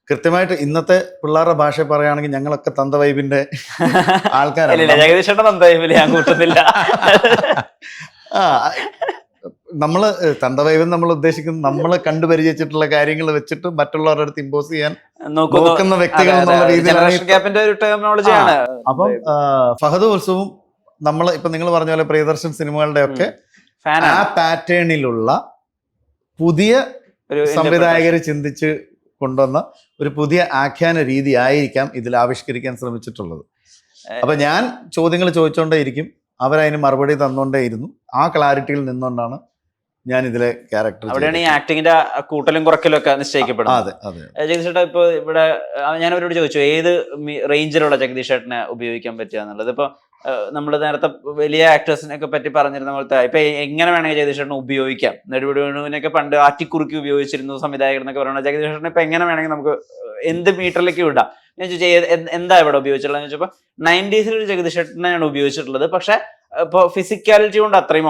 കൃത്യമായിട്ട് ഇന്നത്തെ പിള്ളേരുടെ ഭാഷ പറയുകയാണെങ്കിൽ ഞങ്ങളൊക്കെ തന്ത വൈബിന്റെ ആൾക്കാരാണ്. ജഗദീഷേട്ടൻ തന്ത വൈബില് ഞാൻ കൂട്ടുന്നില്ല. നമ്മള് തന്ത വൈബ് നമ്മൾ ഉദ്ദേശിക്കുന്നത് നമ്മള് കണ്ടുപരിചയിച്ചിട്ടുള്ള കാര്യങ്ങൾ വെച്ചിട്ട് മറ്റുള്ളവരുടെ അടുത്ത് ഇമ്പോസ് ചെയ്യാൻ നോക്കുന്ന വ്യക്തികൾ എന്നുള്ള രീതിയിലാണ്. അപ്പം ഫഹദ് ഉത്സവം നമ്മൾ ഇപ്പൊ നിങ്ങൾ പറഞ്ഞ പോലെ പ്രിയദർശൻ സിനിമകളുടെ ഒക്കെ ആ പാറ്റേണിലുള്ള പുതിയ സംവിധായകർ ചിന്തിച്ച് കൊണ്ടുവന്ന ഒരു പുതിയ ആഖ്യാന രീതി ആയിരിക്കാം ഇതിൽ ആവിഷ്കരിക്കാൻ ശ്രമിച്ചിട്ടുള്ളത്. അപ്പൊ ഞാൻ ചോദ്യങ്ങൾ ചോദിച്ചോണ്ടേയിരിക്കും, അവരതിന് മറുപടി തന്നോണ്ടേയിരുന്നു. ആ ക്ലാരിറ്റിയിൽ നിന്നുകൊണ്ടാണ് ഞാൻ ഇതിലെ ക്യാരക്ടർ. അവിടെയാണ് ഈ ആക്ടിങ്ങിന്റെ കൂട്ടലും കുറക്കലും ഒക്കെ നിശ്ചയിക്കപ്പെടുന്നത്. ജഗദീഷ് ചേട്ടാ, ഇപ്പൊ ഇവിടെ ഞാൻ അവരോട് ചോദിച്ചു ഏത് റേഞ്ചിലുള്ള ജഗദീഷ് ചേട്ടനെ ഉപയോഗിക്കാൻ പറ്റുക എന്നുള്ളത്. ഇപ്പൊ നമ്മൾ നേരത്തെ വലിയ ആക്ടേഴ്സിനൊക്കെ പറ്റി പറഞ്ഞിരുന്ന പോലത്തെ ഇപ്പൊ എങ്ങനെ വേണമെങ്കിൽ ജഗദീഷ് ചേട്ടനെ ഉപയോഗിക്കാം. നെടുവിനൊക്കെ പണ്ട് ആറ്റിക്കുറുക്കി ഉപയോഗിച്ചിരുന്നു സംവിധായകർ എന്നൊക്കെ പറയുന്നത്. ജഗദീഷ് ചേട്ടനെ ഇപ്പൊ എങ്ങനെ വേണമെങ്കിൽ നമുക്ക് എന്ത് മീറ്ററിലേക്ക് വിടാം. ഞാൻ ചോദിച്ചാൽ എന്താ ഇവിടെ ഉപയോഗിച്ചിട്ടുള്ളത് എന്ന് ചോദിച്ചപ്പോൾ 90s ഒരു ജഗദീഷ് ചേട്ടനെയാണ് ഉപയോഗിച്ചിട്ടുള്ളത്. പക്ഷെ ഇപ്പൊ ഫിസിക്കാലിറ്റി കൊണ്ട് അത്രയും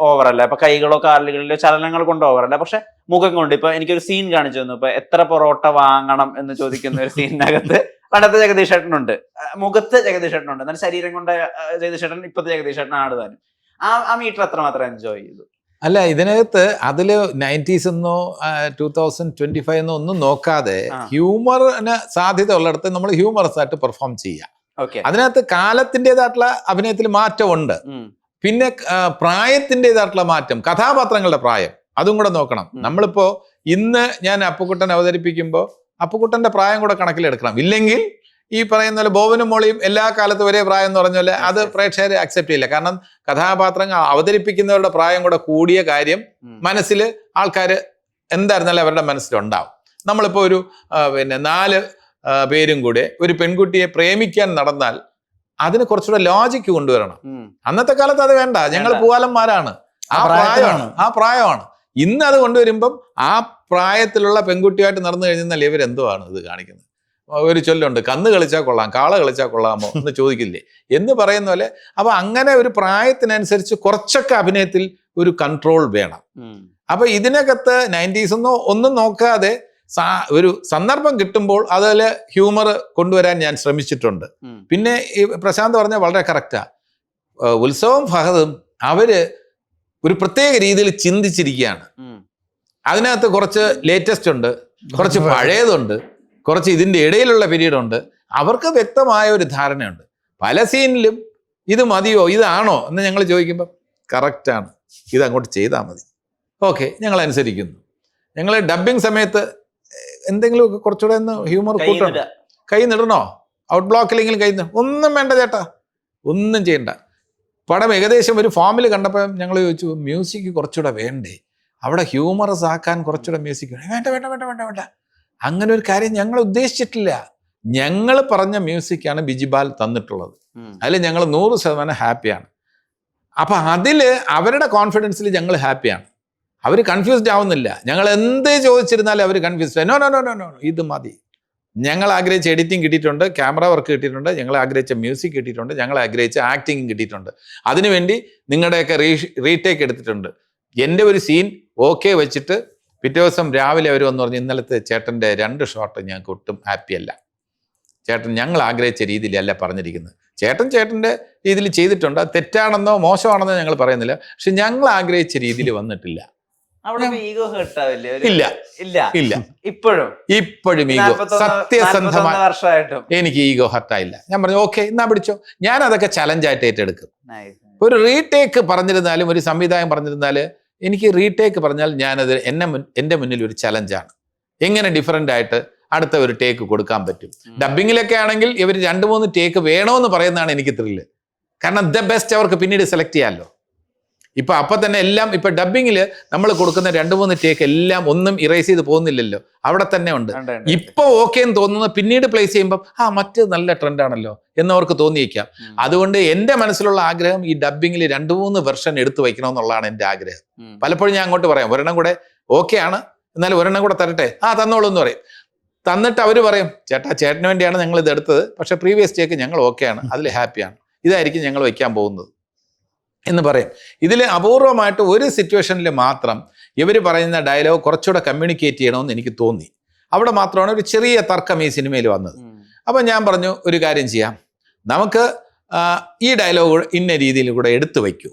ഓവറല്ല. ഇപ്പൊ കൈകളോ കാലുകളിലോ ചലനങ്ങൾ കൊണ്ട് ഓവറല്ല, പക്ഷെ മുഖം കൊണ്ട്. ഇപ്പൊ എനിക്കൊരു സീൻ കാണിച്ചു തന്നു. ഇപ്പൊ എത്ര പൊറോട്ട വാങ്ങണം എന്ന് ചോദിക്കുന്ന ഒരു സീനിനകത്ത് പണ്ടത്തെ ജഗദീഷ് ചേട്ടനുണ്ട്, മുഖത്ത് ജഗദീഷ് ചേട്ടനുണ്ട്, എന്നാൽ ശരീരം കൊണ്ട് ജഗദീഷ് ചേട്ടൻ ഇപ്പത്തെ ജഗദീഷ് ചേട്ടനാണ് താനും. ആ മീറ്റർ എത്രമാത്രം എൻജോയ് ചെയ്തു? അല്ല, ഇതിനകത്ത് അതില് 90s എന്നോ 2025 എന്നോ ഒന്നും നോക്കാതെ ഹ്യൂമറിന് സാധ്യത ഉള്ളിടത്ത് നമ്മൾ ഹ്യൂമറസ് ആയിട്ട് പെർഫോം ചെയ്യാം. അതിനകത്ത് കാലത്തിൻ്റെതായിട്ടുള്ള അഭിനയത്തിൽ മാറ്റമുണ്ട്. പിന്നെ പ്രായത്തിൻ്റെതായിട്ടുള്ള മാറ്റം, കഥാപാത്രങ്ങളുടെ പ്രായം അതും കൂടെ നോക്കണം. നമ്മളിപ്പോ ഇന്ന് ഞാൻ അപ്പുക്കുട്ടൻ അവതരിപ്പിക്കുമ്പോൾ അപ്പുക്കുട്ടന്റെ പ്രായം കൂടെ കണക്കിലെടുക്കണം. ഇല്ലെങ്കിൽ ഈ പറയുന്ന പോലെ ബോബനും മോളിയും എല്ലാ കാലത്തും ഒരേ പ്രായം എന്ന് പറഞ്ഞ പോലെ അത് പ്രേക്ഷകരെ അക്സെപ്റ്റ് ചെയ്യില്ല. കാരണം കഥാപാത്രങ്ങൾ അവതരിപ്പിക്കുന്നവരുടെ പ്രായം കൂടെ കൂടിയ കാര്യം മനസ്സിൽ ആൾക്കാർ എന്തായിരുന്നാലും അവരുടെ മനസ്സിലുണ്ടാവും. നമ്മളിപ്പോൾ ഒരു 4 പേരും കൂടെ ഒരു പെൺകുട്ടിയെ പ്രേമിക്കാൻ നടന്നാൽ അതിന് കുറച്ചുകൂടെ ലോജിക്ക് കൊണ്ടുവരണം. അന്നത്തെ കാലത്ത് അത് വേണ്ട, ഞങ്ങൾ പൂവാലന്മാരാണ്, ആ പ്രായമാണ്. ഇന്ന് അത് കൊണ്ടുവരുമ്പം ആ പ്രായത്തിലുള്ള പെൺകുട്ടിയായിട്ട് നടന്നു കഴിഞ്ഞാൽ ഇവരെന്തോ ആണ് ഇത് കാണിക്കുന്നത്. ഒരു ചൊല്ലുണ്ട്, കന്ന് കളിച്ചാൽ കൊള്ളാം കാള കളിച്ചാൽ കൊള്ളാമോ എന്ന് ചോദിക്കില്ലേ എന്ന് പറയുന്ന പോലെ. അപ്പൊ അങ്ങനെ ഒരു പ്രായത്തിനനുസരിച്ച് കുറച്ചൊക്കെ അഭിനയത്തിൽ ഒരു കൺട്രോൾ വേണം. അപ്പൊ ഇതിനകത്ത് 90s ഒന്നും നോക്കാതെ ഒരു സന്ദർഭം കിട്ടുമ്പോൾ അതിൽ ഹ്യൂമർ കൊണ്ടുവരാൻ ഞാൻ ശ്രമിച്ചിട്ടുണ്ട്. പിന്നെ ഈ പ്രശാന്ത് പറഞ്ഞ വളരെ കറക്റ്റാ. ഉത്സവം ഫഹദും അവര് ഒരു പ്രത്യേക രീതിയിൽ ചിന്തിച്ചിരിക്കുകയാണ്. അതിനകത്ത് കുറച്ച് ലേറ്റസ്റ്റ് ഉണ്ട്, കുറച്ച് പഴയതുണ്ട്, കുറച്ച് ഇതിൻ്റെ ഇടയിലുള്ള പീരീഡ് ഉണ്ട്. അവർക്ക് വ്യക്തമായ ഒരു ധാരണയുണ്ട്. പല സീനിലും ഇത് മതിയോ ഇതാണോ എന്ന് ഞങ്ങൾ ചോദിക്കുമ്പോൾ കറക്റ്റാണ്, ഇതങ്ങോട്ട് ചെയ്താൽ മതി, ഓക്കെ ഞങ്ങൾ അനുസരിക്കുന്നു. ഞങ്ങൾ ഡബ്ബിങ് സമയത്ത് എന്തെങ്കിലുമൊക്കെ കുറച്ചുകൂടെ ഒന്ന് ഹ്യൂമർ കൂട്ടണം. കൈ നിടണോ, ഔട്ട് ബ്ലോക്കിലെങ്കിലും കൈ ഒന്നും വേണ്ട ചേട്ടാ, ഒന്നും ചെയ്യണ്ട. പടം ഏകദേശം ഒരു ഫോമിൽ കണ്ടപ്പോൾ ഞങ്ങൾ ചോദിച്ചു മ്യൂസിക് കുറച്ചുകൂടെ വേണ്ടേ, അവിടെ ഹ്യൂമറസ് ആക്കാൻ കുറച്ചുകൂടെ മ്യൂസിക് വേണ്ട വേണ്ട വേണ്ട വേണ്ട വേണ്ട അങ്ങനെ ഒരു കാര്യം ഞങ്ങൾ ഉദ്ദേശിച്ചിട്ടില്ല. ഞങ്ങൾ പറഞ്ഞ മ്യൂസിക്കാണ് ബിജിബാൽ തന്നിട്ടുള്ളത്. അതിൽ ഞങ്ങൾ 100% ഹാപ്പിയാണ്. അപ്പം അതിൽ അവരുടെ കോൺഫിഡൻസിൽ ഞങ്ങൾ ഹാപ്പിയാണ്. അവർ കൺഫ്യൂസ്ഡ് ആവുന്നില്ല. ഞങ്ങൾ എന്ത് ചോദിച്ചിരുന്നാലും അവർ confused. No no no no no ഇത് മതി. ഞങ്ങൾ ആഗ്രഹിച്ച എഡിറ്റിംഗ് കിട്ടിയിട്ടുണ്ട്, ക്യാമറ വർക്ക് കിട്ടിയിട്ടുണ്ട്, ഞങ്ങൾ ആഗ്രഹിച്ച മ്യൂസിക് കിട്ടിയിട്ടുണ്ട്, ഞങ്ങൾ ആഗ്രഹിച്ച ആക്ടിങ് കിട്ടിയിട്ടുണ്ട്. അതിനുവേണ്ടി നിങ്ങളുടെയൊക്കെ റീടേക്ക് എടുത്തിട്ടുണ്ട്. എൻ്റെ ഒരു സീൻ ഓക്കെ വെച്ചിട്ട് പിറ്റേ ദിവസം രാവിലെ അവർ വന്ന് പറഞ്ഞു ഇന്നലത്തെ ചേട്ടൻ്റെ 2 ഷോട്ട് ഞങ്ങൾക്ക് ഒട്ടും ഹാപ്പി അല്ല, ചേട്ടൻ ഞങ്ങൾ ആഗ്രഹിച്ച രീതിയിലല്ല പറഞ്ഞിരിക്കുന്നത്. ചേട്ടൻ്റെ രീതിയിൽ ചെയ്തിട്ടുണ്ട്, അത് തെറ്റാണെന്നോ മോശമാണെന്നോ ഞങ്ങൾ പറയുന്നില്ല, പക്ഷെ ഞങ്ങൾ ആഗ്രഹിച്ച രീതിയിൽ വന്നിട്ടില്ല. ഇല്ല ഇല്ല ഇല്ല, ഇപ്പോഴും ഈഗോ സത്യസന്ധമായിട്ടും എനിക്ക് ഈഗോ ഹർട്ടായില്ല. ഞാൻ പറഞ്ഞു ഓക്കെ എന്നാ പിടിച്ചോ, ഞാൻ അതൊക്കെ ചലഞ്ചായിട്ട് ഏറ്റെടുക്കും. ഒരു റീടേക്ക് പറഞ്ഞിരുന്നാലും ഒരു സംവിധായകൻ പറഞ്ഞിരുന്നാല് എനിക്ക് റീടേക്ക് പറഞ്ഞാൽ ഞാനത് എൻ്റെ മുന്നിൽ ഒരു ചലഞ്ചാണ്. എങ്ങനെ ഡിഫറൻ്റ് ആയിട്ട് അടുത്ത ഒരു ടേക്ക് കൊടുക്കാൻ പറ്റും. ഡബ്ബിങ്ങിലൊക്കെ ആണെങ്കിൽ ഇവർ 2-3 ടേക്ക് വേണമെന്ന് പറയുന്നതാണ് എനിക്ക് ത്രില്ല്. കാരണം ദ ബെസ്റ്റ് അവർക്ക് പിന്നീട് സെലക്ട് ചെയ്യാമല്ലോ. അപ്പം തന്നെ എല്ലാം ഇപ്പം ഡബ്ബിങ്ങിൽ നമ്മൾ കൊടുക്കുന്ന 2-3 ടേക്ക് എല്ലാം ഒന്നും ഇറേസ് ചെയ്ത് പോകുന്നില്ലല്ലോ, അവിടെ തന്നെ ഉണ്ട്. ഇപ്പോൾ ഓക്കെ എന്ന് തോന്നുന്ന പിന്നീട് പ്ലേസ് ചെയ്യുമ്പോൾ മറ്റ് നല്ല ട്രെൻഡാണല്ലോ എന്നവർക്ക് തോന്നിയേക്കാം. അതുകൊണ്ട് എൻ്റെ മനസ്സിലുള്ള ആഗ്രഹം ഈ ഡബ്ബിങ്ങിൽ 2-3 വെർഷൻ എടുത്തു വയ്ക്കണമെന്നുള്ളതാണ് എൻ്റെ ആഗ്രഹം. പലപ്പോഴും ഞാൻ അങ്ങോട്ട് പറയാം ഒരെണ്ണം കൂടെ ഓക്കെ ആണ്, എന്നാലും ഒരെണ്ണം കൂടെ തരട്ടെ, തന്നോളൂ എന്ന് പറയും. തന്നിട്ട് അവർ പറയും ചേട്ടന് വേണ്ടിയാണ് ഞങ്ങൾ ഇത് എടുത്തത്, പക്ഷെ പ്രീവിയസ് ടേക്ക് ഞങ്ങൾ ഓക്കെയാണ്, അതിൽ ഹാപ്പിയാണ്, ഇതായിരിക്കും ഞങ്ങൾ വയ്ക്കാൻ പോകുന്നത് എന്ന് പറയും. ഇതിൽ അപൂർവമായിട്ട് ഒരു സിറ്റുവേഷനിൽ മാത്രം ഇവർ പറയുന്ന ഡയലോഗ് കുറച്ചുകൂടെ കമ്മ്യൂണിക്കേറ്റ് ചെയ്യണമെന്ന് എനിക്ക് തോന്നി. അവിടെ മാത്രമാണ് ഒരു ചെറിയ തർക്കം ഈ സിനിമയിൽ വന്നത്. അപ്പം ഞാൻ പറഞ്ഞു ഒരു കാര്യം ചെയ്യാം, നമുക്ക് ഈ ഡയലോഗ് ഇന്ന രീതിയിൽ കൂടെ എടുത്തു വയ്ക്കൂ.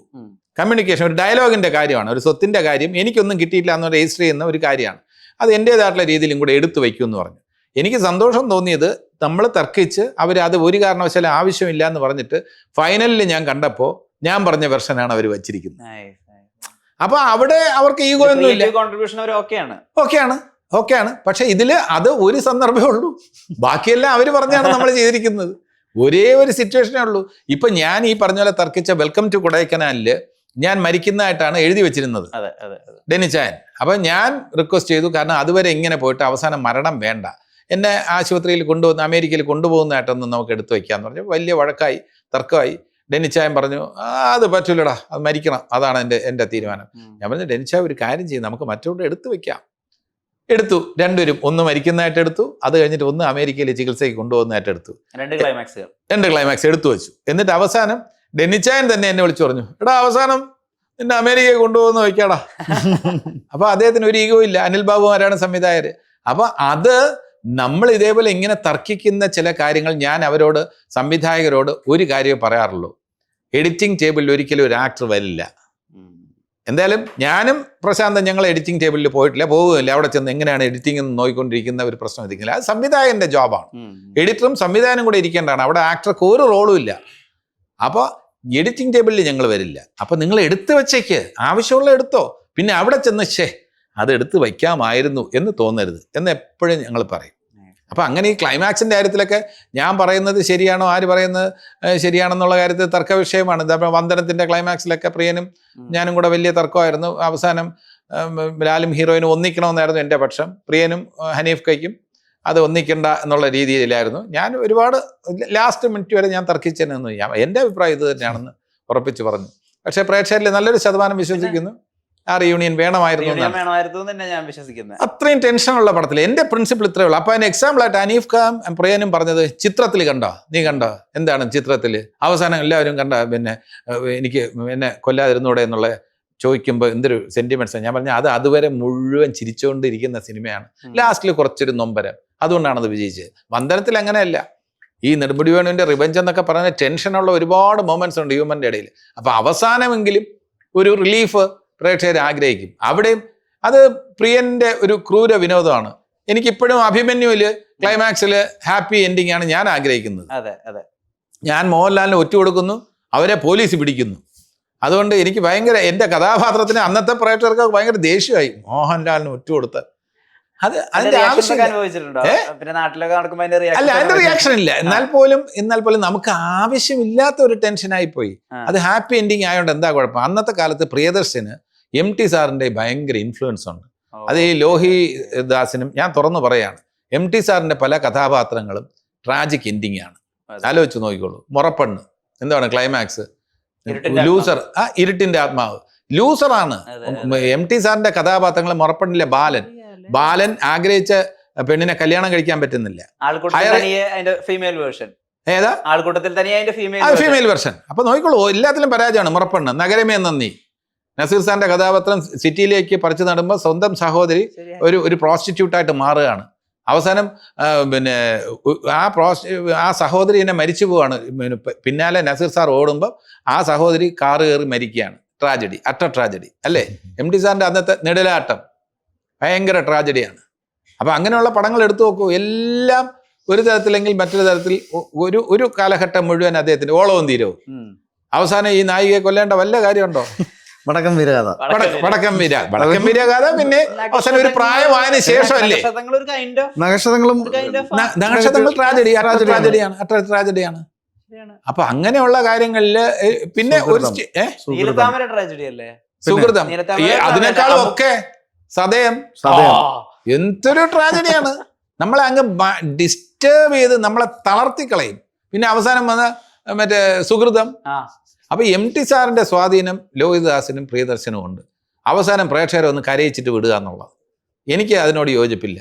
കമ്മ്യൂണിക്കേഷൻ ഒരു ഡയലോഗിൻ്റെ കാര്യമാണ്, ഒരു സ്വത്തിൻ്റെ കാര്യം എനിക്കൊന്നും കിട്ടിയില്ല എന്ന് രജിസ്റ്റർ ചെയ്യുന്ന ഒരു കാര്യമാണ്, അത് എൻ്റേതായിട്ടുള്ള രീതിയിലും കൂടെ എടുത്തു വയ്ക്കൂ എന്ന് പറഞ്ഞു. എനിക്ക് സന്തോഷം തോന്നിയത് നമ്മൾ തർക്കിച്ച് അവർ അത് ഒരു കാരണവശാലും ആവശ്യമില്ല എന്ന് പറഞ്ഞിട്ട് ഫൈനലിൽ ഞാൻ കണ്ടപ്പോൾ ഞാൻ പറഞ്ഞ വെർഷനാണ് അവർ വച്ചിരിക്കുന്നത്. അപ്പൊ അവിടെ അവർക്ക് ഈഗോ ഒന്നുമില്ല, ഓക്കെയാണ്. പക്ഷെ ഇതില് അത് ഒരു സന്ദർഭമേ ഉള്ളൂ, ബാക്കിയെല്ലാം അവർ പറഞ്ഞാണ് നമ്മൾ ചെയ്തിരിക്കുന്നത്. ഒരേ ഒരു സിറ്റുവേഷനേ ഉള്ളൂ. ഇപ്പൊ ഞാൻ ഈ പറഞ്ഞ പോലെ തർക്കിച്ച വെൽക്കം ടു കൊടൈക്കനാലില് ഞാൻ മരിക്കുന്നതായിട്ടാണ് എഴുതി വെച്ചിരുന്നത് ഡെന്നിച്ചായൻ. അപ്പൊ ഞാൻ റിക്വസ്റ്റ് ചെയ്തു, കാരണം അതുവരെ ഇങ്ങനെ പോയിട്ട് അവസാനം മരണം വേണ്ട, എന്നെ ആശുപത്രിയിൽ കൊണ്ടുവന്ന് അമേരിക്കയിൽ കൊണ്ടുപോകുന്നതായിട്ടൊന്നും നമുക്ക് എടുത്തു വയ്ക്കാന്ന് പറഞ്ഞു. വലിയ വഴക്കായി, തർക്കമായി. ഡെന്നിച്ചായൻ പറഞ്ഞു അത് പറ്റൂലടാ, അത് മരിക്കണം, അതാണ് എൻ്റെ തീരുമാനം. ഞാൻ പറഞ്ഞു ഡെന്നിച്ചായ ഒരു കാര്യം ചെയ്യും, നമുക്ക് മറ്റൊരു എടുത്തു വെക്കാം. എടുത്തു, രണ്ടുപേരും, ഒന്ന് മരിക്കുന്നതായിട്ട് എടുത്തു, അത് കഴിഞ്ഞിട്ട് ഒന്ന് അമേരിക്കയിൽ ചികിത്സയ്ക്ക് കൊണ്ടുപോകുന്നതായിട്ട് എടുത്തു. രണ്ട് ക്ലൈമാക്സ് എടുത്തു വെച്ചു. എന്നിട്ട് അവസാനം ഡെന്നിച്ചായൻ തന്നെ എന്നെ വിളിച്ചു പറഞ്ഞു, എടാ അവസാനം നിന്നെ അമേരിക്കയിൽ കൊണ്ടുപോകുന്ന വയ്ക്കാടാ. അപ്പൊ അദ്ദേഹത്തിന് ഒരു ഈഗോ ഇല്ല, അനിൽ ബാബുമാരാണ് സംവിധായകര്. അപ്പൊ അത് നമ്മൾ ഇതേപോലെ ഇങ്ങനെ തർക്കിക്കുന്ന ചില കാര്യങ്ങൾ ഞാൻ അവരോട്, സംവിധായകരോട് ഒരു കാര്യമേ പറയാറുള്ളൂ, എഡിറ്റിംഗ് ടേബിളിൽ ഒരിക്കലും ഒരു ആക്ടർ വരില്ല. എന്തായാലും ഞാനും പ്രശാന്തൻ ഞങ്ങൾ എഡിറ്റിംഗ് ടേബിളിൽ പോയിട്ടില്ല, പോവുകയില്ല. അവിടെ ചെന്ന് എങ്ങനെയാണ് എഡിറ്റിംഗ് എന്ന് നോക്കിക്കൊണ്ടിരിക്കുന്ന ഒരു പ്രശ്നം ഇരിക്കില്ല. അത് സംവിധായകന്റെ ജോബാണ്. എഡിറ്ററും സംവിധാനം കൂടെ ഇരിക്കേണ്ടതാണ്. അവിടെ ആക്ടർക്ക് ഒരു റോളും ഇല്ല. അപ്പോൾ എഡിറ്റിംഗ് ടേബിളിൽ ഞങ്ങൾ വരില്ല. അപ്പോൾ നിങ്ങൾ എടുത്തു വെച്ചേക്ക്, ആവശ്യമുള്ള എടുത്തോ, പിന്നെ അവിടെ ചെന്ന് അത് എടുത്ത് വയ്ക്കാമായിരുന്നു എന്ന് തോന്നരുത് എന്ന് എപ്പോഴും ഞങ്ങൾ പറയും. അപ്പം അങ്ങനെ ഈ ക്ലൈമാക്സിൻ്റെ കാര്യത്തിലൊക്കെ ഞാൻ പറയുന്നത് ശരിയാണോ, ആര് പറയുന്നത് ശരിയാണെന്നുള്ള കാര്യത്തിൽ തർക്ക വിഷയമാണ്. ഇതപ്പോൾ വന്ദനത്തിൻ്റെ ക്ലൈമാക്സിലൊക്കെ പ്രിയനും ഞാനും കൂടെ വലിയ തർക്കമായിരുന്നു. അവസാനം ലാലും ഹീറോയിനും ഒന്നിക്കണമെന്നായിരുന്നു എൻ്റെ പക്ഷം. പ്രിയനും ഹനീഫ് കയ്ക്കും അത് ഒന്നിക്കണ്ട എന്നുള്ള രീതിയിലായിരുന്നു. ഞാൻ ഒരുപാട് ലാസ്റ്റ് മിനിറ്റ് വരെ ഞാൻ തർക്കിച്ചെന്നു. എൻ്റെ അഭിപ്രായം ഇത് തന്നെയാണെന്ന് ഉറപ്പിച്ച് പറഞ്ഞു. പക്ഷേ പ്രേക്ഷകരിൽ നല്ലൊരു ശതമാനം വിശ്വസിക്കുന്നു ആ റിയൂണിയൻ വേണമായിരുന്നു തന്നെ ഞാൻ വിശ്വസിക്കുന്നത്. അത്രയും ടെൻഷനുള്ള പടത്തിൽ എൻ്റെ പ്രിൻസിപ്പിൾ ഇത്രയേ ഉള്ളൂ. അപ്പൊ അതിന് എക്സാമ്പിളായിട്ട് അനീഫ് ഖാൻ പ്രിയനും പറഞ്ഞത്, ചിത്രത്തിൽ കണ്ടോ, നീ കണ്ടോ, എന്താണ് ചിത്രത്തിൽ അവസാനം എല്ലാവരും കണ്ട, പിന്നെ എനിക്ക് എന്നെ കൊല്ലാതിരുന്നൂടെ എന്നുള്ള ചോദിക്കുമ്പോൾ എന്തൊരു സെന്റിമെന്റ്സ്. ഞാൻ പറഞ്ഞ അത് അതുവരെ മുഴുവൻ ചിരിച്ചുകൊണ്ടിരിക്കുന്ന സിനിമയാണ്, ലാസ്റ്റിൽ കുറച്ചൊരു നൊമ്പരം, അതുകൊണ്ടാണ് അത് വിജയിച്ചത്. വന്ദനത്തിൽ അങ്ങനെയല്ല. ഈ നെടുമുടി വേണുവിൻ്റെ റിവെഞ്ച് എന്നൊക്കെ പറയുന്ന ടെൻഷനുള്ള ഒരുപാട് മൊമെന്റ്സ് ഉണ്ട് ഹ്യൂമൻ്റെ ഇടയിൽ. അപ്പൊ അവസാനമെങ്കിലും ഒരു റിലീഫ് പ്രേക്ഷകർ ആഗ്രഹിക്കും. അവിടെയും അത് പ്രിയന്റെ ഒരു ക്രൂര വിനോദമാണ്. എനിക്കിപ്പോഴും അഭിമന്യുവില് ക്ലൈമാക്സിൽ ഹാപ്പി എൻഡിങ് ആണ് ഞാൻ ആഗ്രഹിക്കുന്നത്. ഞാൻ മോഹൻലാലിന് ഒറ്റ കൊടുക്കുന്നു, അവരെ പോലീസ് പിടിക്കുന്നു. അതുകൊണ്ട് എനിക്ക് ഭയങ്കര, എൻ്റെ കഥാപാത്രത്തിന് അന്നത്തെ പ്രേക്ഷകർക്ക് ഭയങ്കര ദേഷ്യമായി മോഹൻലാലിന് ഒറ്റ കൊടുത്ത്. അത് അതിന്റെ ആവശ്യം അല്ല, അതിന്റെ റിയാക്ഷൻ ഇല്ല. എന്നാൽ പോലും നമുക്ക് ആവശ്യമില്ലാത്ത ഒരു ടെൻഷനായി പോയി. അത് ഹാപ്പി എൻഡിങ് ആയതുകൊണ്ട് എന്താ കുഴപ്പം? അന്നത്തെ കാലത്ത് പ്രിയദർശന് MT സാറിന്റെ ഭയങ്കര ഇൻഫ്ലുവൻസ് ഉണ്ട്. അത് ഈ ലോഹി ദാസിനും ഞാൻ തുറന്നു പറയാണ്, MT സാറിന്റെ പല കഥാപാത്രങ്ങളും ട്രാജിക് എൻഡിങ് ആണ്. ആലോചിച്ച് നോക്കിക്കോളൂ. മുറപ്പെണ്ണ് എന്താണ് ക്ലൈമാക്സ്? ലൂസർ, ഇരുട്ടിന്റെ ആത്മാവ് ലൂസറാണ്. MT സാറിന്റെ കഥാപാത്രങ്ങൾ, മുറപ്പെണ്ണിലെ ബാലൻ ആഗ്രഹിച്ച പെണ്ണിനെ കല്യാണം കഴിക്കാൻ പറ്റുന്നില്ല. ഏതാ ഫീമെയിൽ വെർഷൻ. അപ്പൊ നോക്കിക്കോളൂ, എല്ലാത്തിലും പരാജയമാണ്. മുറപ്പെണ്ണ്, നഗരമേ നന്ദി, നസീർ സാറിന്റെ കഥാപാത്രം സിറ്റിയിലേക്ക് പറിച്ചു നടുമ്പോൾ സ്വന്തം സഹോദരി ഒരു പ്രോസ്റ്റിറ്റ്യൂട്ടായിട്ട് മാറുകയാണ്. അവസാനം പിന്നെ ആ സഹോദരി എന്നെ മരിച്ചു പോവാണ്. പിന്നാലെ നസീർ സാർ ഓടുമ്പോൾ ആ സഹോദരി കാറ് കയറി മരിക്കുകയാണ്. ട്രാജഡി, ട്രാജഡി അല്ലേ? MT സാറിന്റെ അന്നത്തെ നെടുലാട്ടം ഭയങ്കര ട്രാജഡിയാണ്. അപ്പൊ അങ്ങനെയുള്ള പടങ്ങൾ എടുത്തു നോക്കൂ. എല്ലാം ഒരു തരത്തിലെങ്കിൽ മറ്റൊരു തരത്തിൽ ഒരു കാലഘട്ടം മുഴുവൻ അദ്ദേഹത്തിന്റെ ഓളവും തീരവും. അവസാനം ഈ നായികയെ കൊല്ലേണ്ട വല്ല കാര്യമുണ്ടോ? വടക്കം വീരഗാഥ. പിന്നെ അവസാനം ഒരു പ്രായമായതിനു ശേഷമല്ലേ നക്ഷത്രങ്ങൾ ട്രാജഡിയാണ്. അപ്പൊ അങ്ങനെയുള്ള കാര്യങ്ങളില് പിന്നെ ഒരു സുഹൃതം, അതിനേക്കാളും ഒക്കെ സദയം എന്തൊരു ട്രാജഡിയാണ്. നമ്മളെ അങ്ങ് ഡിസ്റ്റർബ് ചെയ്ത് നമ്മളെ തളർത്തിക്കളയും. പിന്നെ അവസാനം വന്ന മറ്റേ സുഹൃതം. അപ്പൊ MT സാറിന്റെ സ്വാധീനം ലോഹിതദാസിനും പ്രിയദർശനും ഉണ്ട്. അവസാനം പ്രേക്ഷകരെ ഒന്ന് കരയിച്ചിട്ട് വിടുക എന്നുള്ളത് എനിക്ക് അതിനോട് യോജിപ്പില്ല.